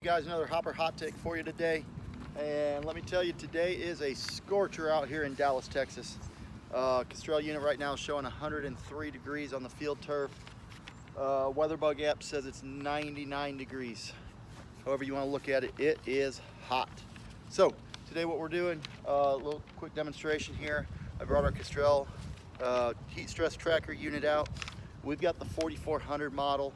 You guys, another hopper hot take for you today, and let me tell you, today is a scorcher out here in Dallas, Texas. Exertional unit right now is showing 103 degrees on the field turf. WeatherBug app says it's 99 degrees. However you want to look at it, it is hot. So today what we're doing, a little quick demonstration here. I brought our Exertional heat stress tracker unit out. We've got the 4400 model.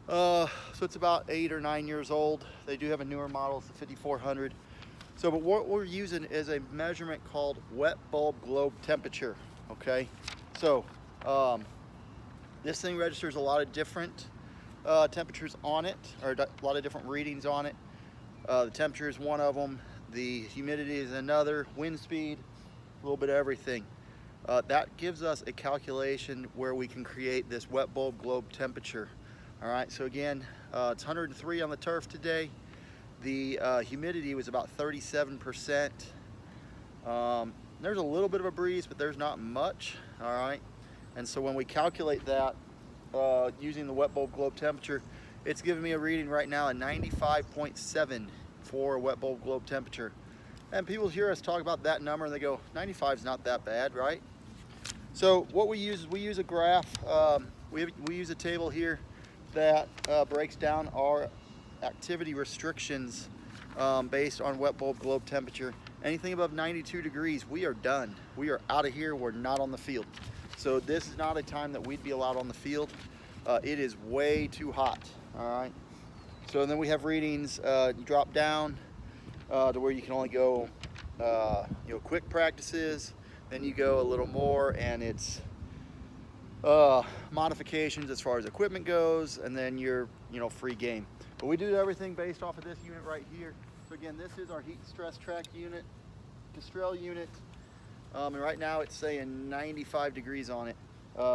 So it's about 8 or 9 years old. They do have a newer model, it's the 5400. So, but what we're using is a measurement called wet bulb globe temperature. Okay, so this thing registers a lot of different temperatures on it, or a lot of different readings on it. The temperature is one of them. The humidity is another. Wind speed, a little bit of everything. That gives us a calculation where we can create this wet bulb globe temperature. All right, so again, it's 103 on the turf today. The humidity was about 37%. There's a little bit of a breeze, but there's not much. All right, and so when we calculate that using the wet bulb globe temperature, it's giving me a reading right now at 95.7 for wet bulb globe temperature. And people hear us talk about that number and they go, 95 is not that bad, right? So what we use is we use a graph. We use a table here that breaks down our activity restrictions based on wet bulb globe temperature. Anything above 92 degrees, we are done. We are out of here. We're not on the field. So this is not a time that we'd be allowed on the field. It is way too hot. All right. So then we have readings. You drop down to where you can only go, quick practices. Then you go a little more, and it's modifications as far as equipment goes, and then you're free game. But we do everything based off of this unit right here. So again, this is our heat stress track unit, Exertional unit, and right now it's saying 95 degrees on it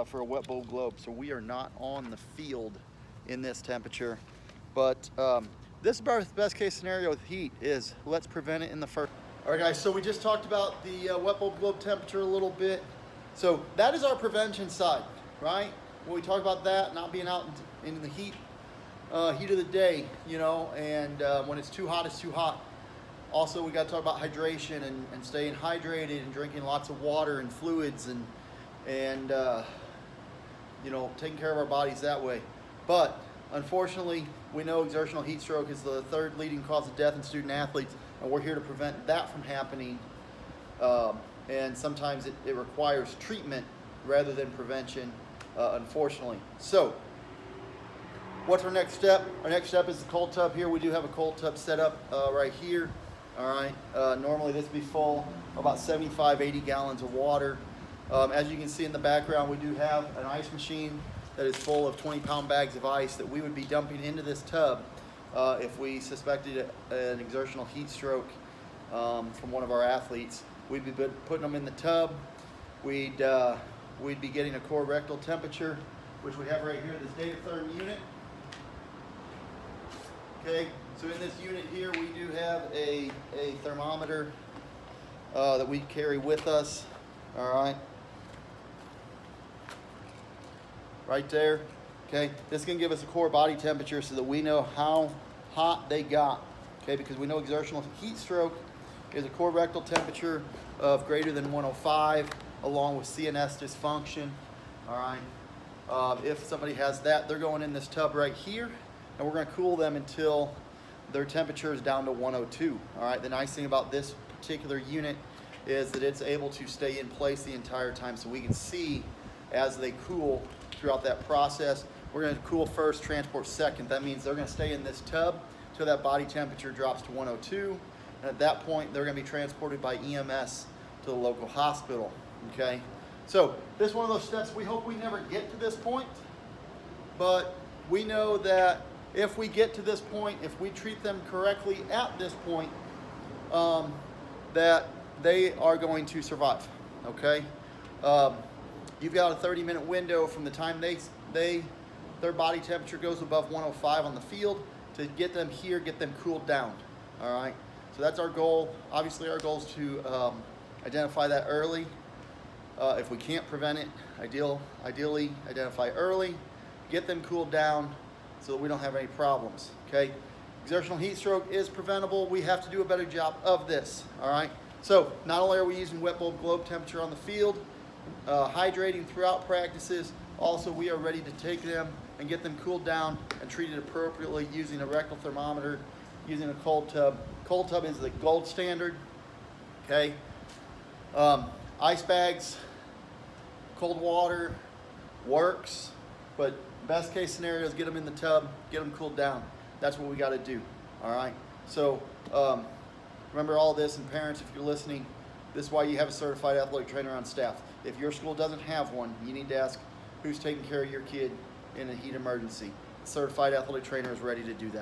for a wet bulb globe. So we are not on the field in this temperature, but this best case scenario with heat is let's prevent it in the first. All right guys, so we just talked about the wet bulb globe temperature a little bit. So that is our prevention side, right? When we talk about that, not being out in the heat of the day, and when it's too hot, it's too hot. Also, we got to talk about hydration and staying hydrated and drinking lots of water and fluids and taking care of our bodies that way. But unfortunately, we know exertional heat stroke is the third leading cause of death in student athletes, and we're here to prevent that from happening. And sometimes it requires treatment rather than prevention, unfortunately. So what's our next step? Our next step is the cold tub here. We do have a cold tub set up right here. All right. Normally this would be full, about 75, 80 gallons of water. As you can see in the background, we do have an ice machine that is full of 20-pound bags of ice that we would be dumping into this tub if we suspected an exertional heat stroke from one of our athletes. We'd be putting them in the tub. We'd be getting a core rectal temperature, which we have right here, this data therm unit. Okay, so in this unit here, we do have a thermometer that we carry with us. All right, right there. Okay, this can give us a core body temperature so that we know how hot they got. Okay, because we know exertional heat stroke is a core rectal temperature of greater than 105, along with CNS dysfunction. All right. If somebody has that, they're going in this tub right here, and we're going to cool them until their temperature is down to 102. All right. The nice thing about this particular unit is that it's able to stay in place the entire time, so we can see as they cool throughout that process. We're going to cool first, transport second. That means they're going to stay in this tub till that body temperature drops to 102. And at that point, they're going to be transported by EMS to the local hospital. Okay, so this is one of those steps we hope we never get to this point, but we know that if we get to this point, if we treat them correctly at this point, that they are going to survive. Okay, you've got a 30-minute window from the time their body temperature goes above 105 on the field to get them here, get them cooled down. All right. So that's our goal. Obviously, our goal is to identify that early. If we can't prevent it, ideally identify early, get them cooled down so that we don't have any problems. Okay. Exertional heat stroke is preventable. We have to do a better job of this, all right? So not only are we using wet bulb globe temperature on the field, hydrating throughout practices, also we are ready to take them and get them cooled down and treated appropriately using a rectal thermometer, using a cold tub. Cold tub is the gold standard, okay? Ice bags, cold water works, but best case scenario is get them in the tub, get them cooled down. That's what we got to do, all right? So remember all this, and parents, if you're listening, this is why you have a certified athletic trainer on staff. If your school doesn't have one, you need to ask who's taking care of your kid in a heat emergency. A certified athletic trainer is ready to do that.